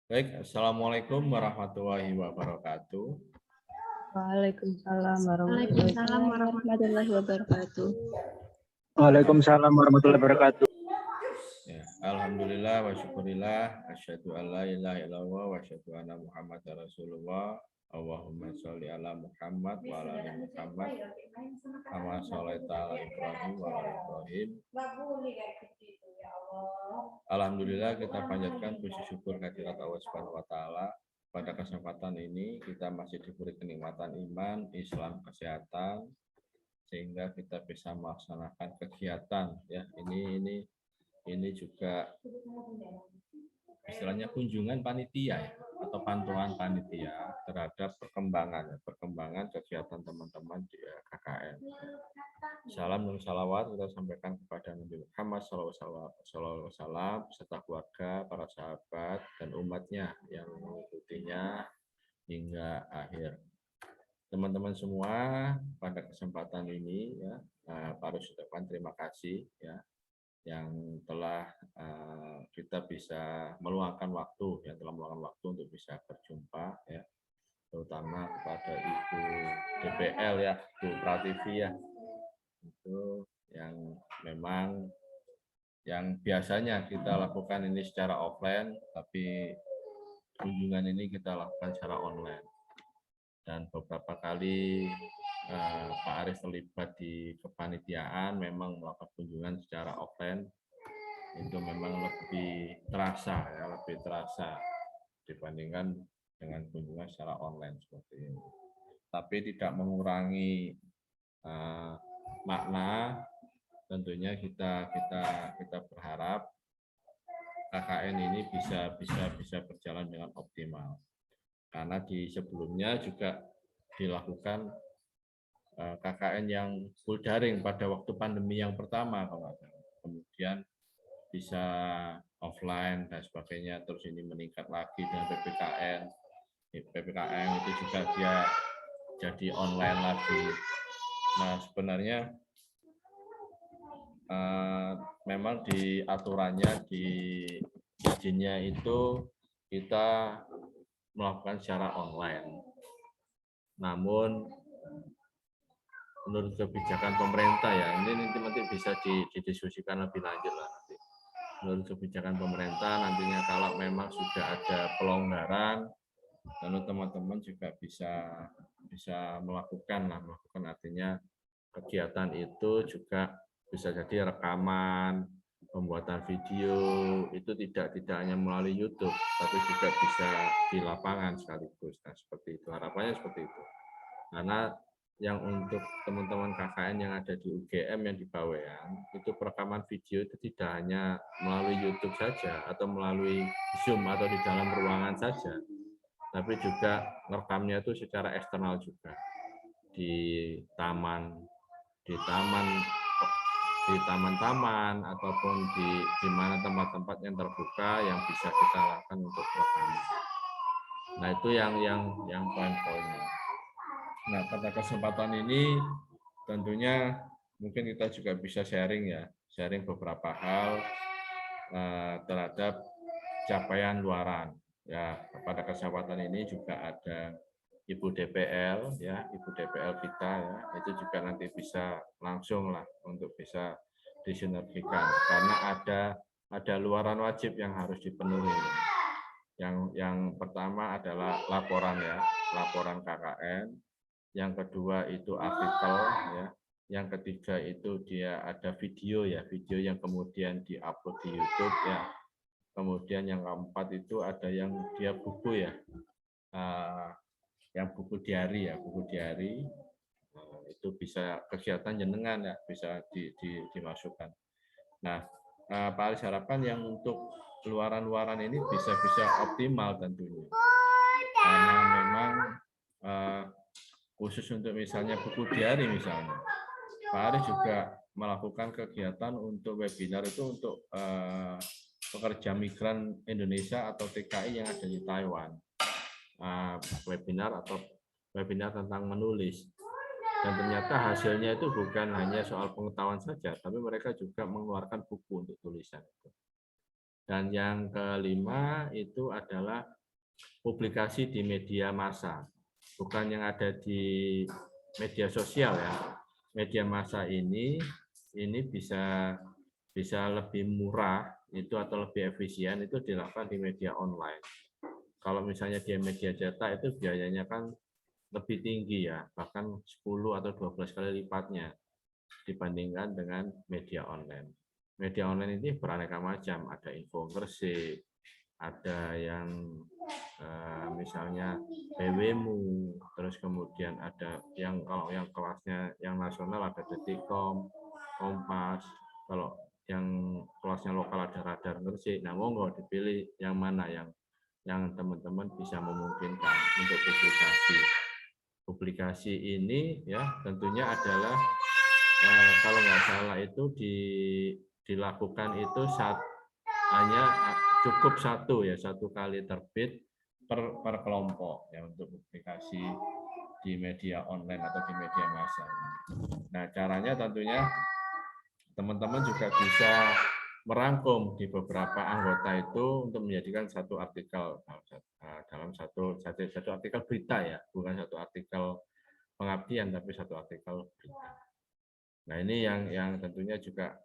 Baik, Assalamualaikum warahmatullahi wabarakatuh. Waalaikumsalam Waalaikumsalam warahmatullahi wabarakatuh. Waalaikumsalam warahmatullahi wabarakatuh. Ya, Alhamdulillah wa syukurillah, asyhadu an la ilaha illallah wa asyhadu anna Muhammadar Rasulullah. Allahumma sholli ala Muhammad wa ala ali Muhammad. Kama sholaita ala Ibrahim wa ala Ibrahim. Alhamdulillah kita panjatkan puji syukur kehadirat Allah Subhanahu wa taala. Pada kesempatan ini kita masih diberi kenikmatan iman, Islam, kesehatan sehingga kita bisa melaksanakan kegiatan ya. Ini juga istilahnya kunjungan panitia ya, atau pantauan panitia terhadap perkembangan kegiatan teman-teman di KKN. Salam dan salawat kita sampaikan kepada Nabi Muhammad SAW serta keluarga, para sahabat dan umatnya yang mengikutinya hingga akhir. Teman-teman semua, pada kesempatan ini ya harus ucapkan terima kasih ya yang telah kita bisa meluangkan waktu untuk bisa berjumpa ya, terutama kepada Ibu DPL ya, Bu Prativi ya, itu yang memang yang biasanya kita lakukan ini secara offline, tapi kunjungan ini kita lakukan secara online. Dan beberapa kali Pak Aris terlibat di kepanitiaan, memang melakukan kunjungan secara offline itu memang lebih terasa dibandingkan dengan kunjungan secara online seperti ini. Tapi tidak mengurangi makna. Tentunya kita berharap KKN ini bisa berjalan dengan optimal. Karena di sebelumnya juga dilakukan KKN yang full daring pada waktu pandemi yang pertama, kemudian bisa offline dan sebagainya, terus ini meningkat lagi dengan PPKM itu juga dia jadi online lagi. Nah sebenarnya memang di aturannya, di izinnya itu kita melakukan secara online. Namun menurut kebijakan pemerintah ya, ini nanti bisa didiskusikan lebih lanjut lah nanti. Menurut kebijakan pemerintah nantinya kalau memang sudah ada pelonggaran, lalu teman-teman juga bisa melakukan artinya kegiatan itu juga bisa jadi rekaman, pembuatan video itu tidak hanya melalui YouTube, tapi juga bisa di lapangan sekaligus. Nah, seperti itu, harapannya seperti itu. Karena yang untuk teman-teman KKN yang ada di UGM yang di Bawean, itu perekaman video itu tidak hanya melalui YouTube saja atau melalui Zoom atau di dalam ruangan saja, tapi juga merekamnya itu secara eksternal juga di taman-taman ataupun di mana tempat-tempat yang terbuka yang bisa kita lakukan untuk rekaman. Nah itu yang poin-poinnya. Nah pada kesempatan ini tentunya mungkin kita juga bisa sharing beberapa hal terhadap capaian luaran. Ya pada kesempatan ini juga ada Ibu DPL ya, Ibu DPL kita ya, itu juga nanti bisa langsung lah untuk bisa disinergikan karena ada luaran wajib yang harus dipenuhi. Yang pertama adalah laporan ya, laporan KKN. Yang kedua itu artikel ya. Yang ketiga itu dia ada video ya, video yang kemudian diupload di YouTube ya. Kemudian yang keempat itu ada yang dia buku ya. Yang buku diari ya, itu bisa kegiatan jenengan ya, bisa dimasukkan. Nah, Pak Aris harapkan yang untuk luaran-luaran ini bisa optimal tentunya, karena memang khusus untuk misalnya buku diari misalnya, Pak Aris juga melakukan kegiatan untuk webinar itu untuk pekerja migran Indonesia atau TKI yang ada di Taiwan. Webinar tentang menulis, dan ternyata hasilnya itu bukan hanya soal pengetahuan saja, tapi mereka juga mengeluarkan buku untuk tulisan itu. Dan yang kelima itu adalah publikasi di media massa, bukan yang ada di media sosial ya. Media massa ini bisa lebih murah itu atau lebih efisien itu dilakukan di media online. Kalau misalnya di media cetak itu biayanya kan lebih tinggi ya, bahkan 10 atau 12 kali lipatnya dibandingkan dengan media online. Media online ini beraneka macam, ada infografik, ada yang misalnya PWMU, terus kemudian ada yang kalau yang kelasnya yang nasional ada Detikcom, Kompas, kalau yang kelasnya lokal ada Radar Gresik. Nah, monggo dipilih yang mana yang teman-teman bisa memungkinkan untuk publikasi. Publikasi ini ya tentunya adalah kalau nggak salah itu dilakukan itu hanya cukup satu kali terbit per kelompok ya untuk publikasi di media online atau di media massa. Nah, caranya tentunya teman-teman juga bisa merangkum di beberapa anggota itu untuk menjadikan satu artikel dalam satu artikel berita ya, bukan satu artikel pengabdian tapi satu artikel berita. Nah, ini yang tentunya juga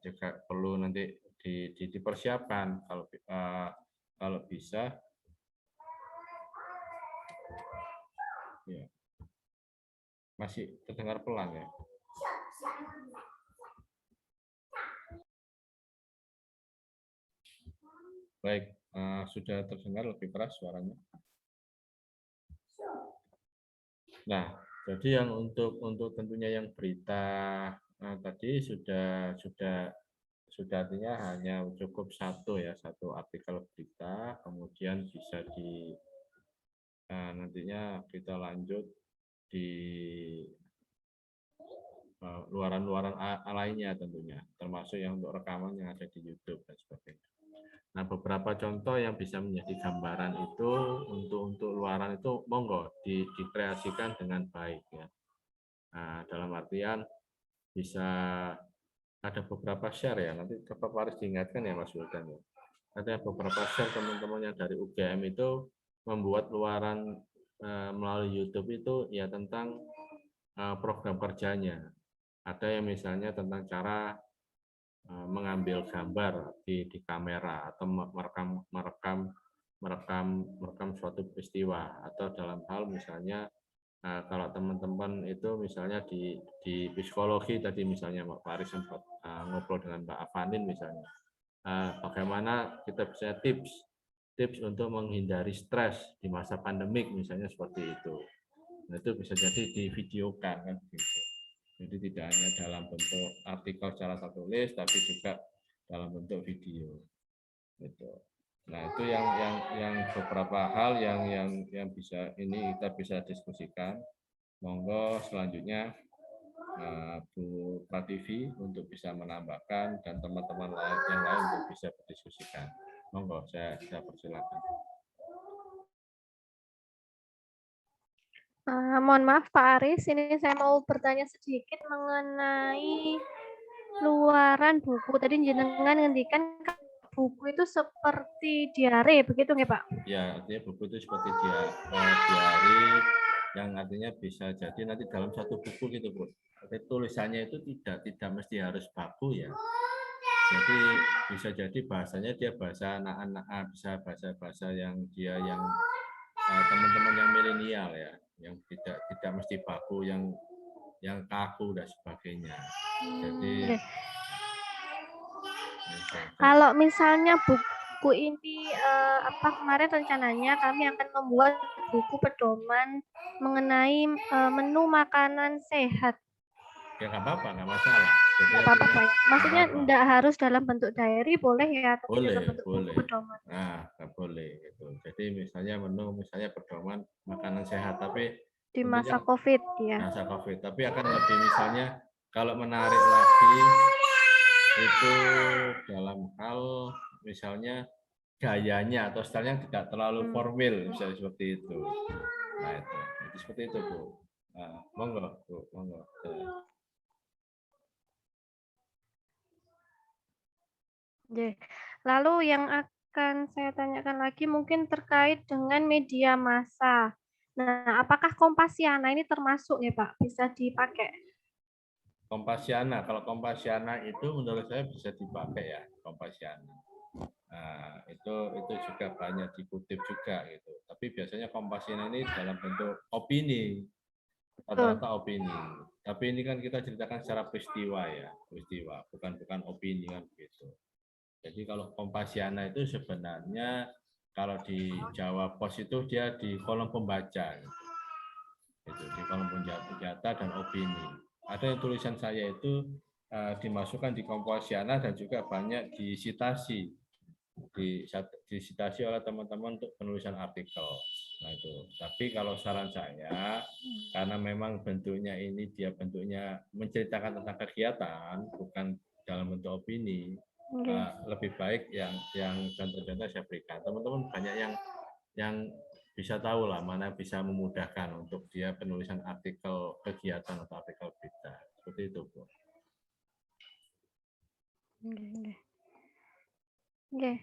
perlu nanti dipersiapkan kalau bisa ya. Masih terdengar pelan ya. Baik, sudah terdengar lebih keras suaranya. Nah, jadi yang untuk tentunya yang berita tadi sudah artinya hanya cukup satu artikel berita, kemudian bisa nantinya kita lanjut di luaran-luaran lainnya tentunya, termasuk yang untuk rekaman yang ada di YouTube dan sebagainya. Nah, beberapa contoh yang bisa menjadi gambaran itu untuk luaran itu monggo dikreasikan dengan baik ya. Nah, dalam artian bisa ada beberapa share ya, nanti Bapak harus diingatkan ya Mas Wildan ya. Ada beberapa share teman-teman yang dari UGM itu membuat luaran melalui YouTube itu ya tentang program kerjanya. Ada yang misalnya tentang cara mengambil gambar di kamera atau merekam suatu peristiwa, atau dalam hal misalnya kalau teman-teman itu misalnya di psikologi tadi misalnya Pak Faris sempat ngobrol dengan Mbak Avanin misalnya, bagaimana kita bisa tips untuk menghindari stres di masa pandemik misalnya seperti itu. Nah, itu bisa jadi divideokan kan gitu. Jadi tidak hanya dalam bentuk artikel secara tertulis, tapi juga dalam bentuk video. Gitu. Nah, itu yang beberapa hal yang bisa ini kita bisa diskusikan. Monggo selanjutnya Bu Prativi untuk bisa menambahkan dan teman-teman yang lain untuk bisa berdiskusikan. Monggo, saya persilakan. Mohon maaf Pak Aris, ini saya mau bertanya sedikit mengenai luaran buku. Tadi jenengan ngendikan buku itu seperti diare, begitu nggak Pak? Ya, artinya buku itu seperti diari yang artinya bisa jadi nanti dalam satu buku gitu Bu. Tapi tulisannya itu tidak mesti harus baku ya. Jadi bisa jadi bahasanya dia bahasa anak-anak, bisa bahasa yang teman-teman yang milenial ya, yang tidak mesti baku, yang kaku dan sebagainya. Jadi kalau misalnya buku ini kemarin rencananya kami akan membuat buku pedoman mengenai menu makanan sehat. Ya nggak apa-apa, nggak masalah. Jadi nggak apa-apa ya. Maksudnya tidak harus dalam bentuk diary, boleh ya, tapi boleh, dalam bentuk boleh. buku pedoman. Nah, nggak boleh gitu. Jadi misalnya menu, misalnya pedoman makanan sehat, tapi di masa COVID ya. Masa COVID, tapi akan lebih misalnya kalau menarik lagi itu dalam hal misalnya gayanya atau stylenya tidak terlalu formal, misalnya seperti itu. Nah itu seperti itu Bu. Nah, monggo Bu, monggo. Lalu yang akan saya tanyakan lagi mungkin terkait dengan media massa. Nah, apakah Kompasiana ini termasuk ya Pak? Bisa dipakai? Kompasiana, kalau Kompasiana itu menurut saya bisa dipakai ya, Kompasiana. Nah, itu juga banyak dikutip juga gitu. Tapi biasanya Kompasiana ini dalam bentuk opini, rata-rata opini. Tapi ini kan kita ceritakan secara peristiwa ya, peristiwa, bukan opini kan begitu. Jadi kalau Kompasiana itu sebenarnya kalau di Jawa Pos itu dia di kolom pembaca, gitu. Itu di kolom pembaca dan opini. Ada yang tulisan saya itu dimasukkan di Kompasiana dan juga banyak disitasi oleh teman-teman untuk penulisan artikel. Nah itu. Tapi kalau saran saya, karena memang bentuknya ini dia bentuknya menceritakan tentang kegiatan, bukan dalam bentuk opini, lebih baik yang contoh-contoh saya berikan. Teman-teman banyak yang bisa tahu lah mana bisa memudahkan untuk dia penulisan artikel kegiatan atau artikel berita. Seperti itu, Bu. Oke.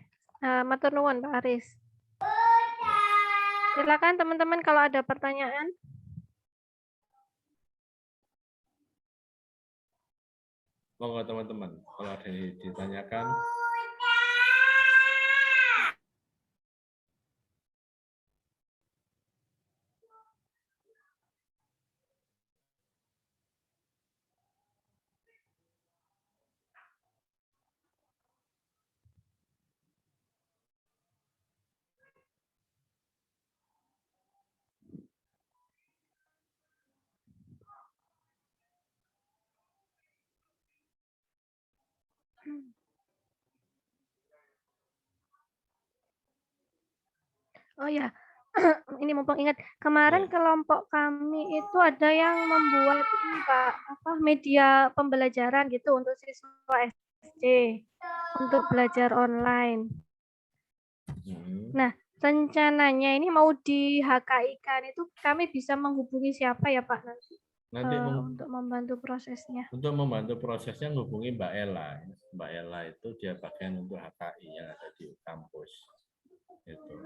Matur nuwun Pak Aris. Silakan teman-teman kalau ada pertanyaan. Monggo teman-teman, kalau ada yang ditanyakan. Oh ya, ini mumpung ingat kemarin kelompok kami itu ada yang membuat ini Pak, media pembelajaran gitu untuk siswa SD untuk belajar online. Nah, rencananya ini mau di HKI-kan itu kami bisa menghubungi siapa ya Pak nanti untuk membantu prosesnya? Untuk membantu prosesnya menghubungi Mbak Ella. Mbak Ella itu dia bagian untuk HKI yang ada di kampus. Itu.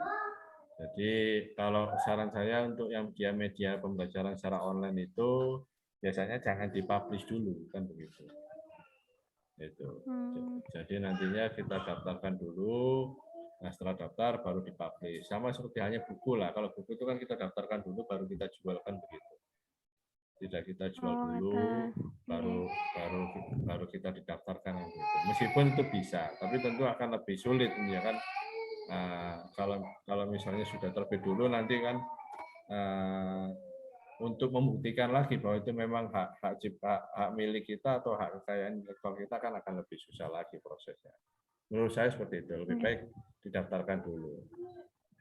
Jadi kalau saran saya untuk yang dia media pembelajaran secara online itu biasanya jangan dipublish dulu kan begitu. Itu. Jadi nantinya kita daftarkan dulu. Nah setelah daftar baru dipublish. Sama seperti halnya buku lah. Kalau buku itu kan kita daftarkan dulu baru kita jualkan begitu. Tidak kita jual dulu, baru kita didaftarkan gitu. Meskipun itu bisa, tapi tentu akan lebih sulit ya kan. Kalau misalnya sudah terlebih dulu nanti kan untuk membuktikan lagi bahwa itu memang hak milik kita atau hak kekayaan intelektual kita kan akan lebih susah lagi prosesnya. Menurut saya seperti itu, lebih baik didaftarkan dulu.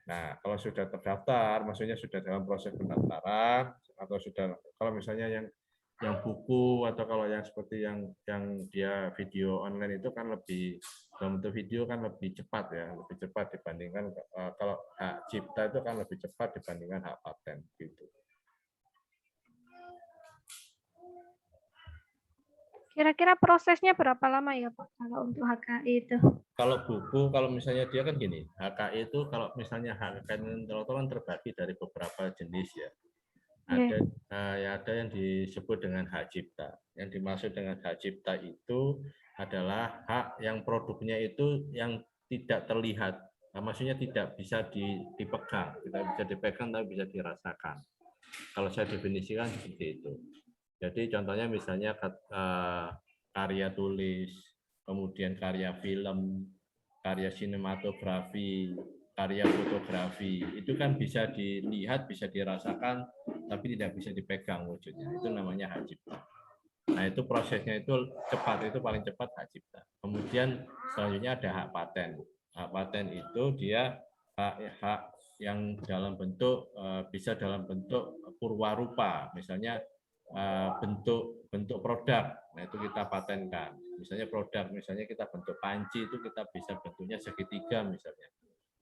Nah, kalau sudah terdaftar, maksudnya sudah dalam proses pendaftaran atau sudah kalau misalnya yang buku atau kalau yang seperti yang dia video online itu kan lebih dalam bentuk video kan lebih cepat ya, lebih cepat dibandingkan kalau hak cipta itu kan lebih cepat dibandingkan hak paten gitu. Kira-kira prosesnya berapa lama ya Pak kalau untuk HKI itu? Kalau buku, kalau misalnya dia kan gini, HKI itu kalau misalnya hak kekayaan intelektual kan terbagi dari beberapa jenis ya. Ada yang disebut dengan hak cipta. Yang dimaksud dengan hak cipta itu adalah hak yang produknya itu yang tidak terlihat. Nah, maksudnya tidak bisa dipegang, tidak bisa dipegang tapi bisa dirasakan. Kalau saya definisikan seperti itu. Jadi contohnya misalnya karya tulis, kemudian karya film, karya sinematografi, karya fotografi, itu kan bisa dilihat, bisa dirasakan, tapi tidak bisa dipegang wujudnya. Itu namanya hak cipta. Nah itu prosesnya itu cepat, itu paling cepat hak cipta. Kemudian selanjutnya ada hak paten. Hak paten itu dia hak yang dalam bentuk bisa dalam bentuk purwarupa, misalnya bentuk produk. Nah itu kita patenkan. Misalnya produk, misalnya kita bentuk panci itu kita bisa bentuknya segitiga misalnya.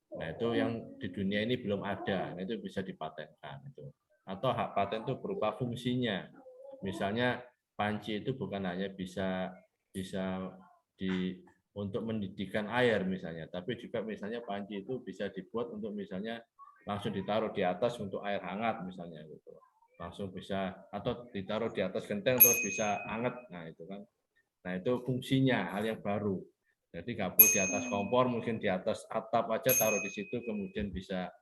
Nah itu yang di dunia ini belum ada, nah, itu bisa dipatenkan itu. Atau hak paten itu berupa fungsinya. Misalnya panci itu bukan hanya bisa untuk mendidikan air misalnya, tapi juga misalnya panci itu bisa dibuat untuk misalnya langsung ditaruh di atas untuk air hangat misalnya gitu. Langsung bisa, atau ditaruh di atas genteng terus bisa hangat. Nah, itu kan. Nah, itu fungsinya hal yang baru. Jadi nggak perlu di atas kompor, mungkin di atas atap aja taruh di situ kemudian bisa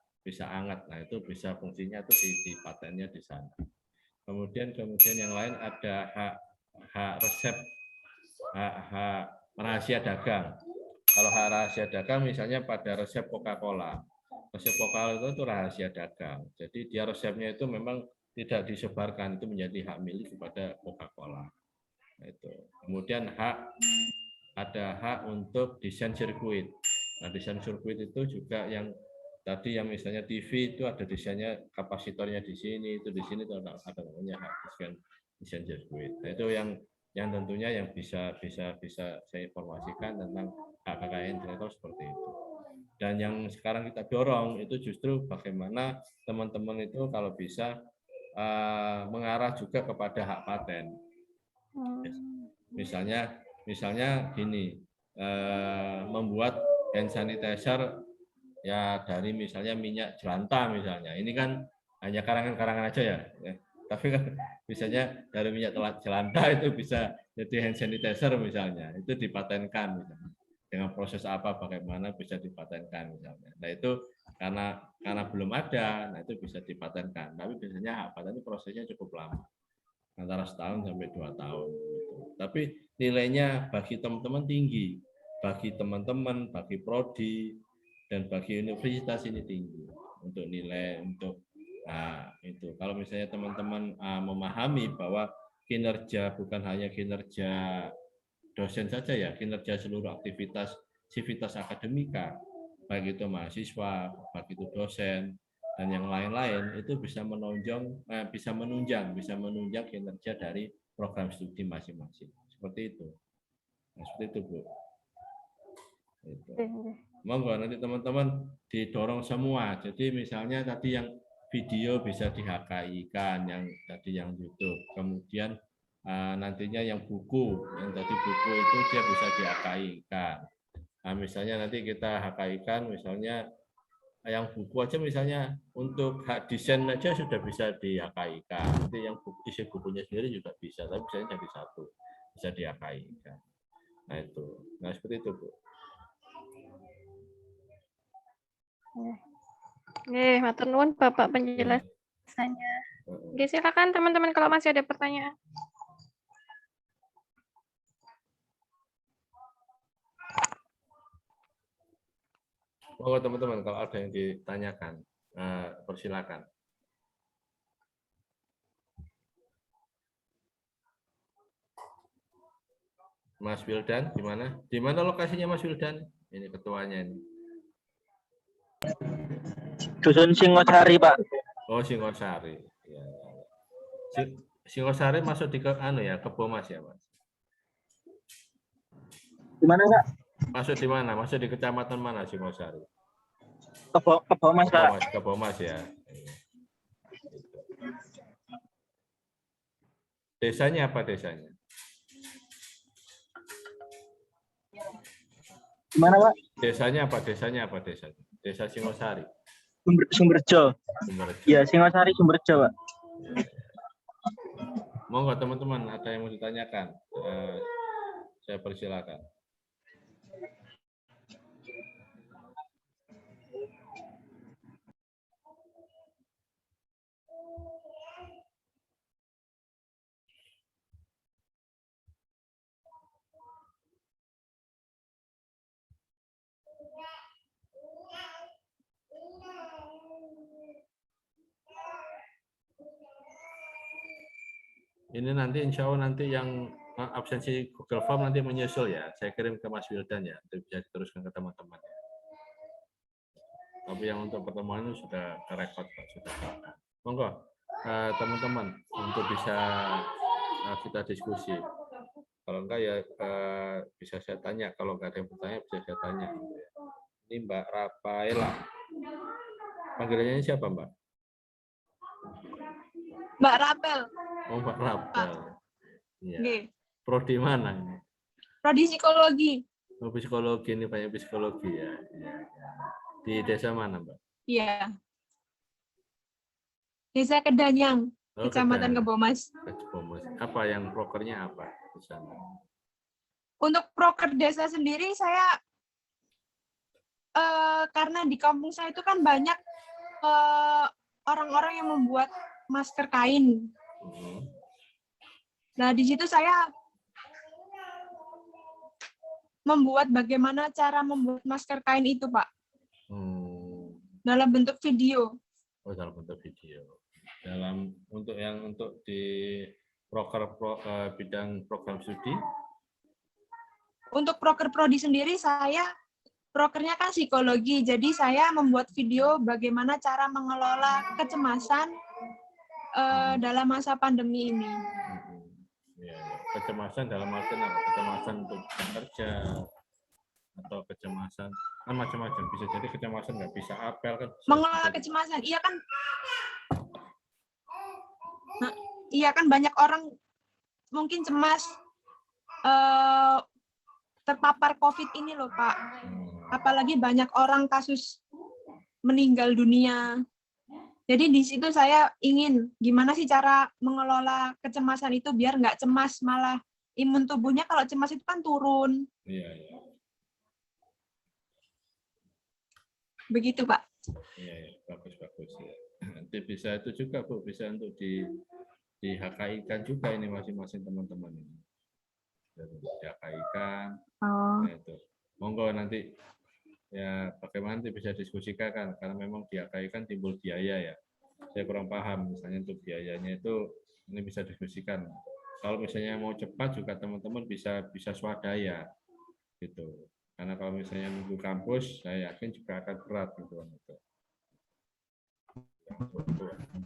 hangat. Nah, itu bisa fungsinya itu di patennya di sana. Kemudian yang lain ada hak resep, hak rahasia dagang. Kalau hak rahasia dagang misalnya pada resep Coca-Cola. Resep Coca-Cola itu rahasia dagang. Jadi dia resepnya itu memang tidak disebarkan, itu menjadi hak milik kepada Coca-Cola. Itu. Kemudian ada hak untuk desain sirkuit. Nah, desain sirkuit itu juga yang tadi yang misalnya TV itu ada desainnya, kapasitornya di sini, itu di sini itu ada namanya hak desain sirkuit. Nah, itu yang tentunya yang bisa saya informasikan tentang hak KKN intelektual seperti itu. Dan yang sekarang kita dorong itu justru bagaimana teman-teman itu kalau bisa mengarah juga kepada hak paten. Misalnya gini, membuat hand sanitizer ya dari misalnya minyak jelantah misalnya. Ini kan hanya karangan-karangan aja ya. Tapi kan misalnya dari minyak jelantah itu bisa jadi hand sanitizer misalnya. Itu dipatenkan misalnya. Dengan proses apa bagaimana bisa dipatenkan misalnya. Nah, itu karena belum ada, nah itu bisa dipatenkan. Tapi biasanya hak paten itu prosesnya cukup lama. Antara setahun sampai 2 tahun gitu. Tapi nilainya bagi teman-teman tinggi. Bagi teman-teman, bagi prodi, dan bagi universitas ini tinggi untuk nilai itu. Kalau misalnya teman-teman memahami bahwa kinerja bukan hanya kinerja dosen saja ya, kinerja seluruh aktivitas sivitas akademika, baik itu mahasiswa, baik itu dosen dan yang lain-lain itu bisa menunjang kinerja dari program studi masing-masing. Seperti itu. Nah, seperti itu, Bu. Itu. Monggo nanti teman-teman didorong semua. Jadi misalnya tadi yang video bisa di-HKI-kan, yang tadi yang YouTube. Kemudian nantinya yang tadi buku itu dia bisa di-HKI-kan. Nah, misalnya nanti kita HKI-kan, misalnya yang buku aja misalnya untuk hak desain aja sudah bisa di-HKI-kan. Nanti yang isi bukunya sendiri juga bisa, tapi misalnya jadi satu bisa di-HKI-kan. Nah itu, nah seperti itu Bu. Matur nuwun Bapak penjelasannya. Oke, silakan teman-teman kalau masih ada pertanyaan. Oh teman-teman kalau ada yang ditanyakan, persilakan. Mas Wildan, di mana? Di mana lokasinya Mas Wildan? Ini ketuanya ini. Dusun Singosari, Pak. Oh, Singosari. Ya. Singosari masuk di Kebomas ya, Mas? Di mana, Pak? Masuk di mana? Masuk di kecamatan mana Singosari? Kebomas, Pak. Kebomas ya. Desanya apa desanya? Gimana, Pak? Desanya apa? Desa Singosari. Sumberjo. Ya, Singosari Sumberjo, Pak. Monggo teman-teman, ada yang mau ditanyakan? Saya persilakan. Ini nanti insya Allah nanti yang absensi Google Form nanti menyusul ya. Saya kirim ke Mas Wildan ya, untuk bisa diteruskan ke teman-teman. Tapi yang untuk pertemuan itu sudah direkod, sudah. Monggo teman-teman untuk bisa kita diskusi. Kalau enggak ya bisa saya tanya. Kalau enggak ada yang bertanya bisa saya tanya. Ini Mbak Rafaela. Panggilannya siapa Mbak? Mbak Rapel. Oh Mbak Rapel. Iya. Oke. Prodi mana ini? Prodi psikologi. Oh, psikologi ini banyak psikologi ya. Ya, ya. Di desa mana, Mbak? Iya. Desa Kedanyang, Oh, Kecamatan Kedanyang. Kebomas. Kebomas. Apa yang prokernya apa di sana? Untuk proker desa sendiri saya karena di kampung saya itu kan banyak orang-orang yang membuat masker kain. Hmm. Nah, di situ saya membuat bagaimana cara membuat masker kain itu, Pak, dalam bentuk video. Oh, dalam bentuk video. Untuk di bidang program studi. Untuk proker prodi sendiri saya prokernya kan psikologi, jadi saya membuat video bagaimana cara mengelola kecemasan dalam masa pandemi ini. Ya, kecemasan dalam arti apa? Kecemasan untuk bekerja atau kecemasan kan macam-macam, bisa jadi kecemasan nggak bisa apel kan, mengelola kecemasan, iya kan banyak orang mungkin cemas terpapar COVID ini loh, Pak. Apalagi banyak orang kasus meninggal dunia. Jadi di situ saya ingin gimana sih cara mengelola kecemasan itu biar nggak cemas, malah imun tubuhnya kalau cemas itu kan turun. Iya, iya. Begitu, Pak. Iya, ya. Bagus ya. Nanti bisa itu juga, Bu, bisa untuk di HKI-kan juga ini masing-masing teman-teman ini. Di HKI-kan. Oh. Nah, itu. Monggo nanti ya bagaimana nanti bisa diskusikan kan, karena memang di HKI kan timbul biaya ya. Saya kurang paham misalnya untuk biayanya itu, ini bisa diskusikan. Kalau misalnya mau cepat juga teman-teman bisa swadaya gitu. Karena kalau misalnya nunggu kampus, saya yakin juga akan berat gitu untuk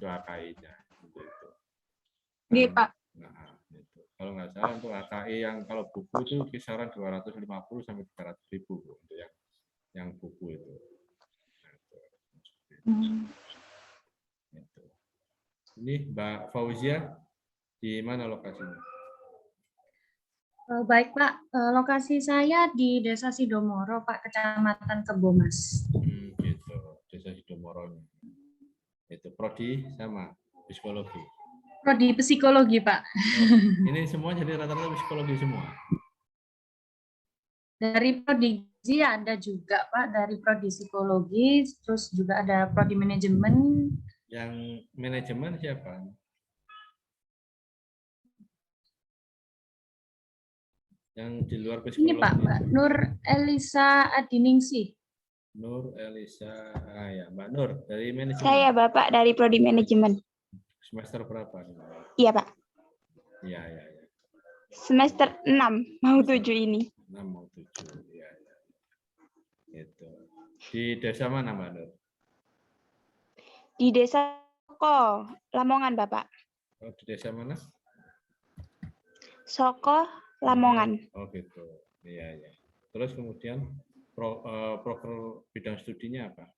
HKI-nya gitu itu. Iya, Pak. Nah, itu. Kalau nggak salah untuk HKI yang kalau buku itu kisaran 250 sampai 300.000 untuk yang buku itu. Nah, itu. Ini Mbak Fauzia, di mana lokasinya? Baik, Pak. Lokasi saya di Desa Sidomoro, Pak, Kecamatan Kebomas. Gitu. Desa Sidomoro. Itu prodi sama psikologi. Prodi psikologi, Pak. Oh, ini semua jadi rata-rata psikologi semua. Dari prodi gizi ada juga, Pak, dari prodi psikologi, terus juga ada prodi manajemen. Yang manajemen siapa? Yang di luar psikologi. Ini, Pak, Mbak Nur Elisa Adiningsih. Nur Elisa, ya Mbak Nur dari manajemen. Saya Bapak dari prodi manajemen. Semester berapa? Iya, Pak. Iya. Semester 6 mau 7 ini. 6 mau 7. Iya. Itu. Di desa mana, Mbak Nur? Di Desa Soko, Lamongan, Bapak. Oh, di desa mana? Soko, Lamongan. Oh, gitu. Iya. Terus kemudian proker bidang studinya apa?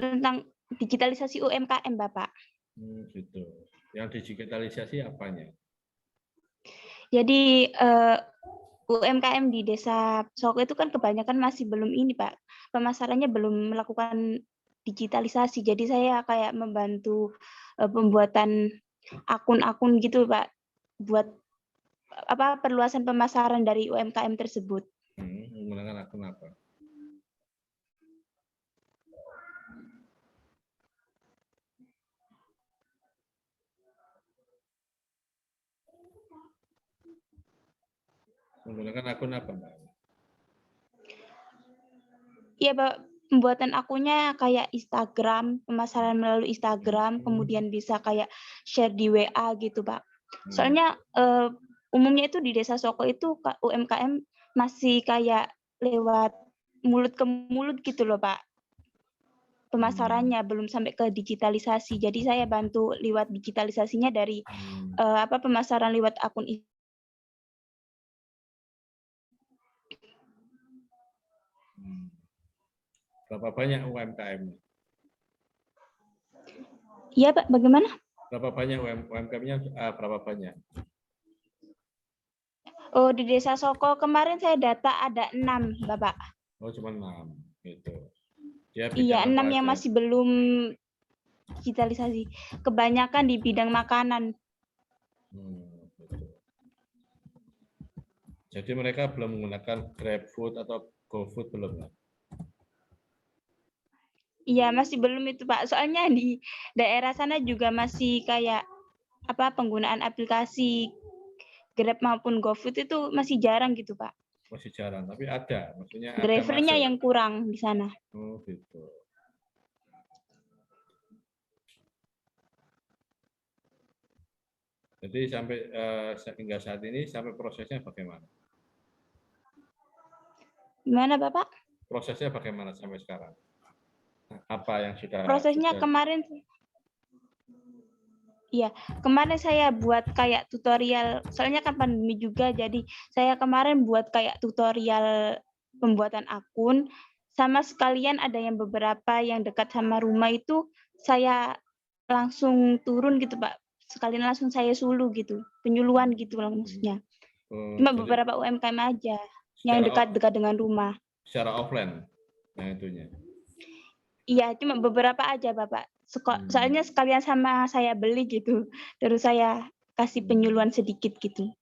Tentang digitalisasi UMKM, Bapak. Gitu. Yang digitalisasi apanya? Jadi UMKM di Desa Soko itu kan kebanyakan masih belum ini, Pak. Pemasarannya belum melakukan digitalisasi. Jadi saya kayak membantu pembuatan akun-akun gitu, Pak. Buat perluasan pemasaran dari UMKM tersebut. Menggunakan akun apa? Menggunakan akun apa, Mbak? Iya, Pak. Pembuatan akunnya kayak Instagram, pemasaran melalui Instagram, kemudian bisa kayak share di WA gitu, Pak. Soalnya umumnya itu di Desa Soko itu UMKM masih kayak lewat mulut ke mulut gitu loh, Pak. Pemasarannya belum sampai ke digitalisasi. Jadi saya bantu lewat digitalisasinya dari pemasaran lewat akun. Berapa banyak UMKM-nya? Iya, Pak. Bagaimana? Berapa banyak UMKM-nya? Berapa banyak? Oh, di Desa Soko kemarin saya data ada 6, Bapak. Oh, cuma 6 gitu. Dia Iya, bidang 6 apa yang aja? masih belum digitalisasi. Kebanyakan di bidang makanan. Gitu. Jadi mereka belum menggunakan GrabFood atau GoFood belum ya? Iya, masih belum itu, Pak. Soalnya di daerah sana juga masih kayak apa penggunaan aplikasi Grab maupun GoFood itu masih jarang gitu, Pak. Masih jarang, tapi ada, maksudnya ada Drivernya masuk. yang kurang di sana. Oh gitu. Jadi sampai hingga saat ini sampai prosesnya bagaimana? Gimana, Bapak? Prosesnya bagaimana sampai sekarang? Apa yang Prosesnya kemarin Iya, kemarin saya buat kayak tutorial, soalnya kan pandemi juga, jadi saya kemarin buat kayak tutorial pembuatan akun, sama sekalian ada yang beberapa yang dekat sama rumah itu saya langsung turun gitu, Pak. Sekalian langsung saya suluh gitu, penyuluhan gitu lah maksudnya. Cuma jadi beberapa UMKM aja yang secara dekat-dekat dengan rumah. secara offline, yang itunya. Iya, cuma beberapa aja, Bapak. Soalnya sekalian sama saya beli gitu. Terus saya kasih penyuluhan sedikit gitu.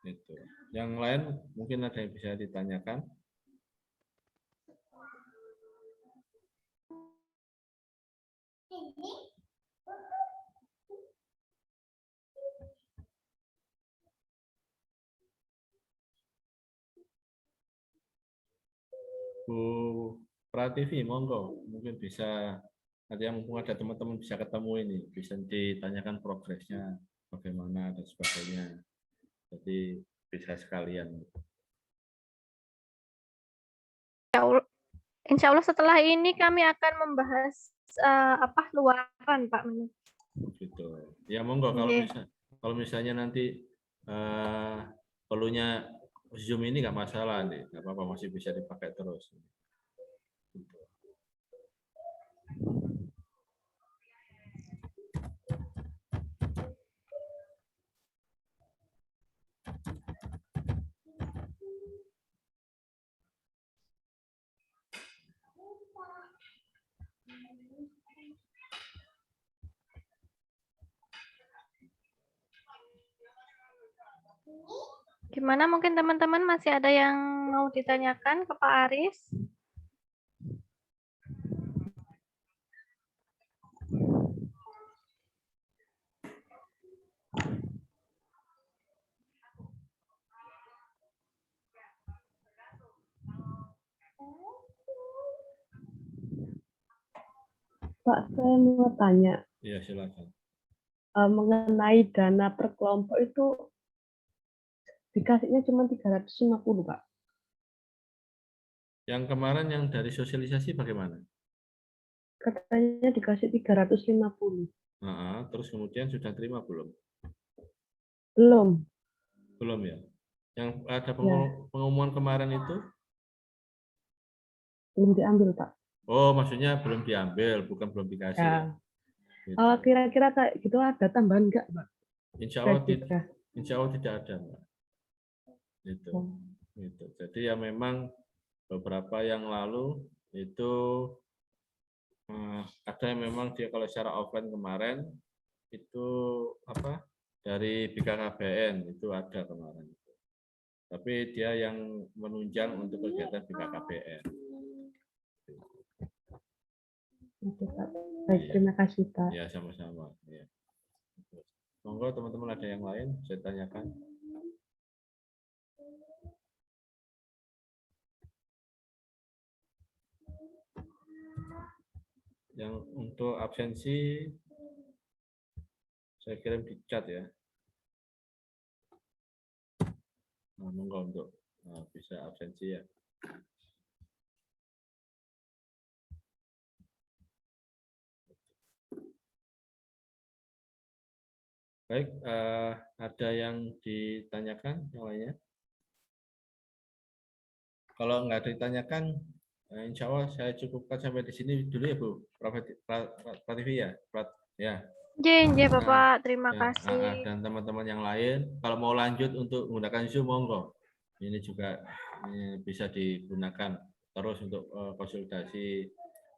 Itu. Yang lain mungkin ada yang bisa ditanyakan. Bu Prativi, monggo, mungkin bisa ada yang mumpung ada teman-teman bisa ketemu ini, bisa ditanyakan progresnya bagaimana dan sebagainya. Jadi bisa sekalian. Insya Allah setelah ini kami akan membahas luaran, Pak. Gitu. Ya monggo kalau misalnya nanti perlunya Zoom ini nggak masalah nih, nggak apa-apa, masih bisa dipakai terus. Gitu. Gimana, mungkin teman-teman masih ada yang mau ditanyakan ke Pak Aris? Pak, saya mau tanya. Iya, silakan. Mengenai dana per kelompok itu dikasihnya cuma 350, Pak. Yang kemarin yang dari sosialisasi bagaimana? Katanya dikasih 350. Terus kemudian sudah terima belum? Belum. Belum ya? Yang ada Ya. pengumuman kemarin itu? Belum diambil, Pak. Oh, maksudnya belum diambil, bukan belum dikasih ya? Gitu. Kira-kira kayak gitu ada tambahan nggak, Pak? Insya Allah tidak ada, Mbak. Gitu. Gitu. Jadi ya memang beberapa yang lalu itu ada yang memang dia kalau secara offline kemarin itu dari BKKBN itu ada kemarin. Tapi dia yang menunjang untuk kegiatan BKKBN. Oke, Pak. Baik, terima kasih, Pak. Ya, sama-sama. Ya. Monggo teman-teman ada yang lain saya tanyakan. Yang untuk absensi saya kirim di chat ya. Monggo untuk bisa absensi ya. Baik, ada yang ditanyakan yang lainnya? Kalau nggak ditanyakan, Insya Allah saya cukupkan sampai di sini dulu ya Bu Prativi ya. Ya. Nggih, Bapak. Terima Ya, kasih. dan teman-teman yang lain, kalau mau lanjut untuk menggunakan Zoom, monggo. Ini juga bisa digunakan terus untuk konsultasi,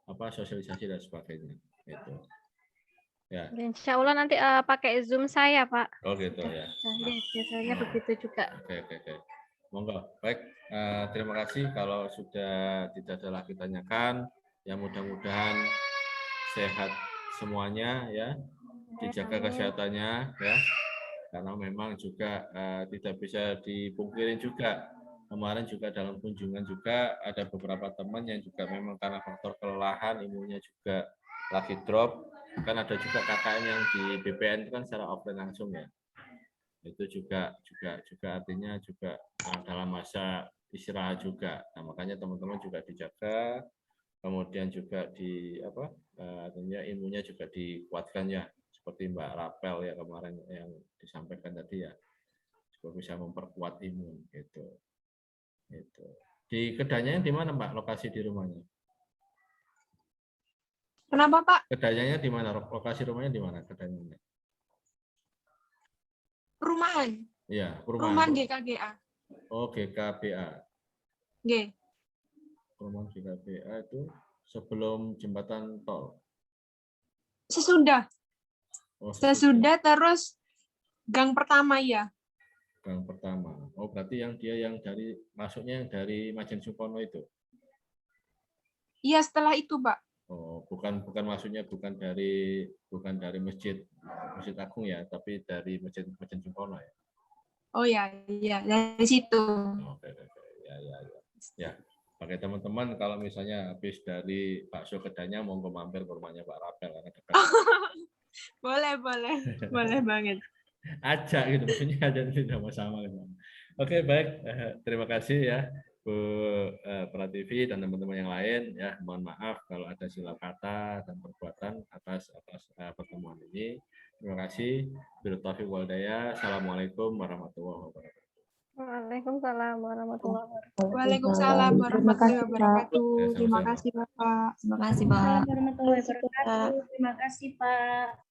sosialisasi dan sebagainya. Gitu. Ya. Insya Allah nanti pakai Zoom saya, Pak. Oh gitu ya. Nah, biasanya begitu juga. Oke. Monggo. Baik. Terima kasih. Kalau sudah tidak ada lagi tanyakan, yang mudah-mudahan sehat semuanya ya. Dijaga kesehatannya ya, karena memang juga tidak bisa dipungkirin juga, kemarin juga dalam kunjungan juga ada beberapa teman yang juga memang karena faktor kelelahan, imunnya juga lagi drop, kan ada juga KKN yang di BPN itu kan secara offline langsung ya, itu juga artinya juga dalam masa istirahat juga. Nah, makanya teman-teman juga dijaga, kemudian juga artinya imunnya juga dikuatkan ya, seperti Mbak Rapel ya kemarin yang disampaikan tadi ya, supaya bisa memperkuat imun gitu. Itu. Di Kedanyanya di mana Mbak lokasi di rumahnya? Kenapa Pak? Kedanyanya di mana? Lokasi rumahnya di mana Kedanyanya? Perumahan. Iya, Perumahan GKGA. Oh, GKBA. G. Perumahan GKBA itu sebelum jembatan tol. Sesudah. Oh, Sesudah terus gang pertama ya. Gang pertama. Oh, berarti yang dari masuknya yang dari Majen Supono itu. Iya, setelah itu, Pak. Oh, bukan masuknya bukan dari Masjid Agung ya, tapi dari Majen Supono ya. Oh ya, dari situ. Oke. Ya. Pakai teman-teman kalau misalnya habis dari bakso Kedanya monggo mampir ke rumahnya Pak Rapel karena dekat. Boleh banget. Ajak gitu, maksudnya ada tidak sama. Oke, baik. Terima kasih ya Bu Prativi dan teman-teman yang lain ya. Mohon maaf kalau ada silap kata dan perbuatan atas pertemuan ini. Terima kasih. Biru Taufiq wal Hidayah. Assalamualaikum warahmatullahi wabarakatuh. Waalaikumsalam warahmatullahi wabarakatuh. Waalaikumsalam warahmatullahi wabarakatuh. Terima kasih Bapak. Terima kasih, Pak. Warahmatullahi wabarakatuh. Terima kasih, Pak.